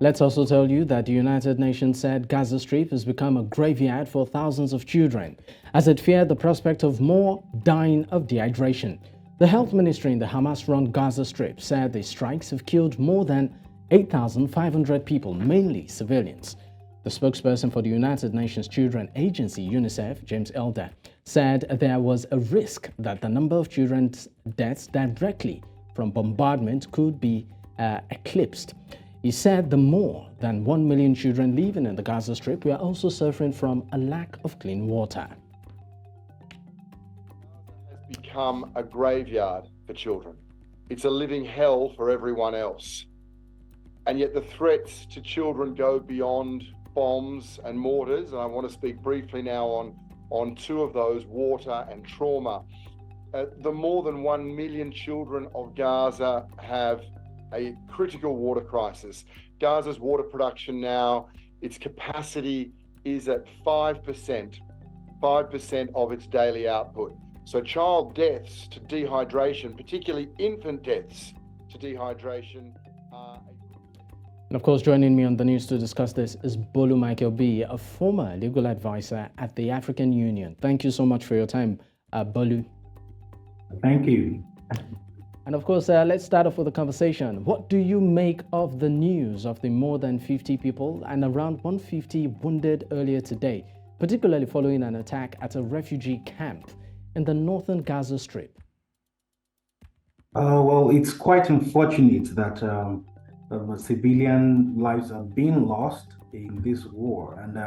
Let's also tell you that the United Nations said Gaza Strip has become a graveyard for thousands of children, as it feared the prospect of more dying of dehydration. The health ministry in the Hamas-run Gaza Strip said the strikes have killed more than 8,500 people, mainly civilians. The spokesperson for the United Nations Children Agency, UNICEF, James Elder, said there was a risk that the number of children's deaths directly from bombardment could be eclipsed. He said the more than 1 million children living in the Gaza Strip were also suffering from a lack of clean water. Has become a graveyard for children. It's a living hell for everyone else. And yet the threats to children go beyond bombs and mortars, and I want to speak briefly now on two of those, water and trauma. The more than 1 million children of Gaza have a critical water crisis. Gaza's water production now, its capacity is at 5% of its daily output. So child deaths to dehydration, particularly infant deaths to dehydration, and of course, joining me on the news to discuss this is Bolu Michael-Biyi, a former legal advisor at the African Union. Thank you so much for your time, Bolu. Thank you. And of course, let's start off with the conversation. What do you make of the news of the more than 50 people and around 150 wounded earlier today, particularly following an attack at a refugee camp in the northern Gaza Strip? Well, it's quite unfortunate that civilian lives are being lost in this war, and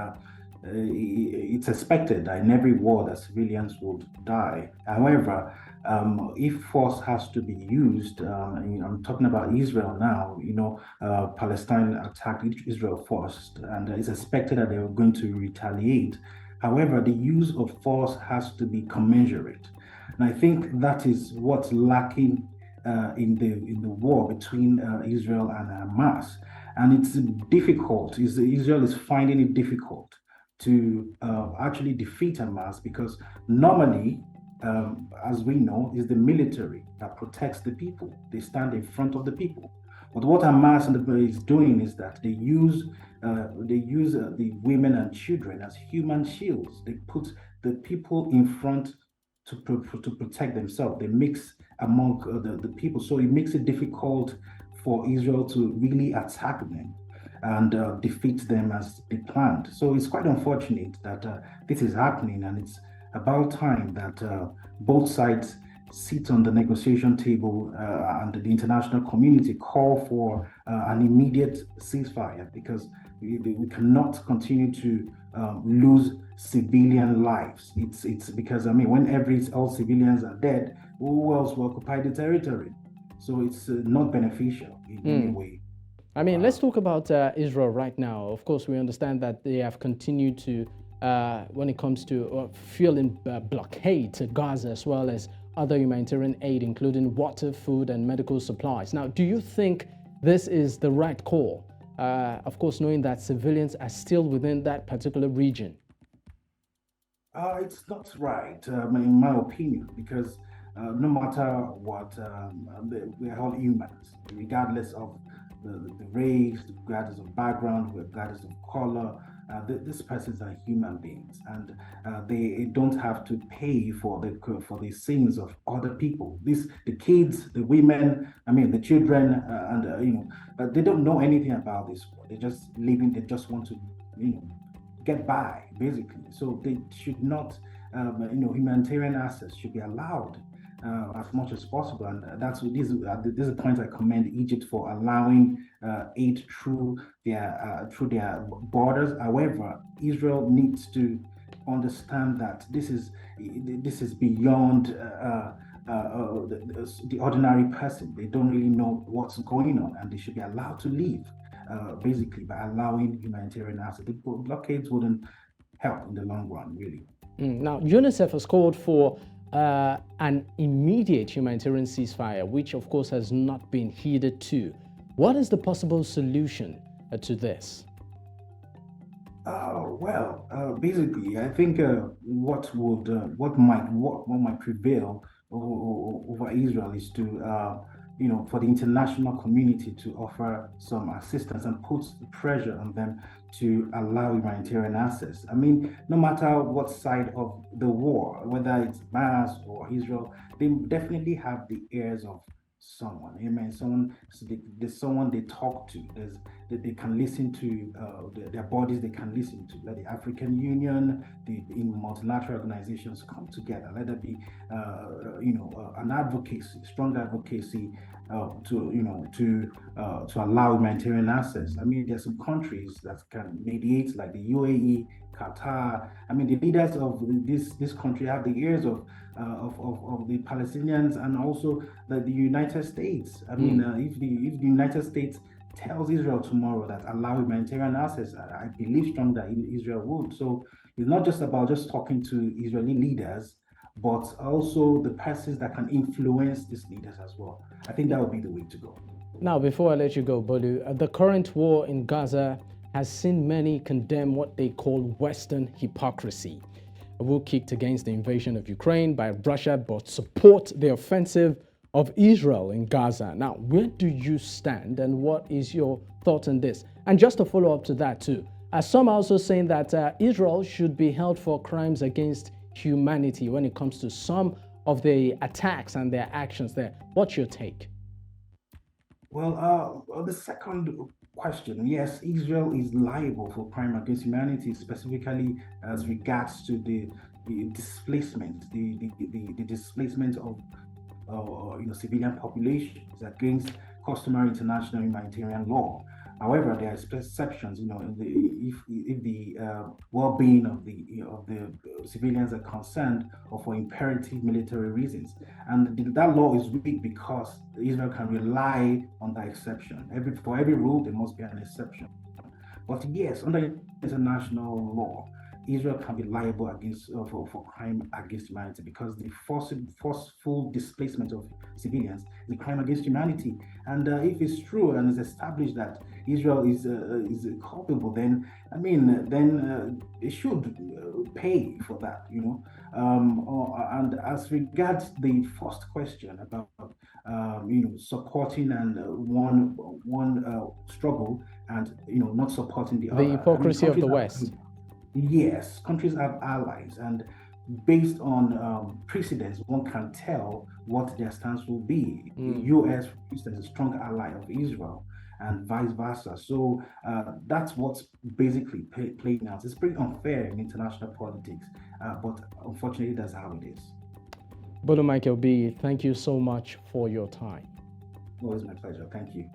it's expected that in every war that civilians would die. However, if force has to be used, I'm talking about Israel now, Palestine attacked Israel first, and it's expected that they are going to retaliate. However, the use of force has to be commensurate. And I think that is what's lacking in the war between Israel and Hamas, and it's difficult. Israel is finding it difficult to actually defeat Hamas because normally, as we know, is the military that protects the people. They stand in front of the people. But what Hamas is doing is that they use the women and children as human shields. They put the people in front to protect themselves. They mix among the people, so it makes it difficult for Israel to really attack them and defeat them as they planned. So it's quite unfortunate that this is happening, and it's about time that both sides sit on the negotiation table and the international community call for an immediate ceasefire, because we cannot continue to lose civilian lives. It's because, when all civilians are dead, who else will occupy the territory? So it's not beneficial in any way. Let's talk about Israel right now. Of course, we understand that they have continued to, when it comes to fueling blockade to Gaza, as well as other humanitarian aid, including water, food, and medical supplies. Now, do you think this is the right call? Of course, knowing that civilians are still within that particular region. It's not right, in my opinion, because no matter what, we're all humans, regardless of the race, regardless of background, regardless of color. These persons are human beings, and they don't have to pay for the sins of other people. The kids, the women, the children, they don't know anything about this war. They're just living. They just want to, get by, basically. So they should not, humanitarian access should be allowed as much as possible, and this is a point I commend Egypt for allowing aid through their borders. However, Israel needs to understand that this is beyond the ordinary person. They don't really know what's going on, and they should be allowed to leave, basically, by allowing humanitarian access. The blockades wouldn't help in the long run, really. Now, UNICEF has called for an immediate humanitarian ceasefire, which of course has not been heeded to. What is the possible solution to this? Basically, I think what might prevail over Israel is to for the international community to offer some assistance and put pressure on them to allow humanitarian access. I mean, no matter what side of the war, whether it's Hamas or Israel, they definitely have the ears of someone. Amen. There's someone they talk to. That they can listen to. Their bodies they can listen to. Let the African Union, in multilateral organizations come together. Let there be, an advocacy, strong advocacy to allow humanitarian access. I mean, there's some countries that can mediate, like the UAE, Qatar. I mean, the leaders of this country have the ears of the Palestinians and also the United States. I mean, if the United States tells Israel tomorrow that allow humanitarian access, I believe strongly that Israel would. So it's not just about just talking to Israeli leaders, but also the persons that can influence these leaders as well. I think that would be the way to go. Now, before I let you go, Bolu, the current war in Gaza has seen many condemn what they call Western hypocrisy. Who kicked against the invasion of Ukraine by Russia but support the offensive of Israel in Gaza. Now, where do you stand and what is your thought on this? And just to follow up to that too, some are also saying that Israel should be held for crimes against humanity when it comes to some of the attacks and their actions there. What's your take? Well, the second question, yes, Israel is liable for crime against humanity, specifically as regards to the displacement, the displacement of civilian populations against customary international humanitarian law. However, there are exceptions. If the well-being of the civilians are concerned, or for imperative military reasons, and that law is weak because Israel can rely on that exception. For every rule, there must be an exception. But yes, under international law, Israel can be liable for crime against humanity because the forceful displacement of civilians is a crime against humanity. And if it's true and it's established that Israel is culpable, then it should pay for that, And as regards the first question about supporting and one struggle and not supporting the other, the hypocrisy of the West. Yes, countries have allies, and based on precedents, one can tell what their stance will be. The U.S., for instance, is a strong ally of Israel, and vice versa. So that's what's basically playing out. It's pretty unfair in international politics, but unfortunately, that's how it is. Bolu Michael-Biyi, thank you so much for your time. Always my pleasure. Thank you.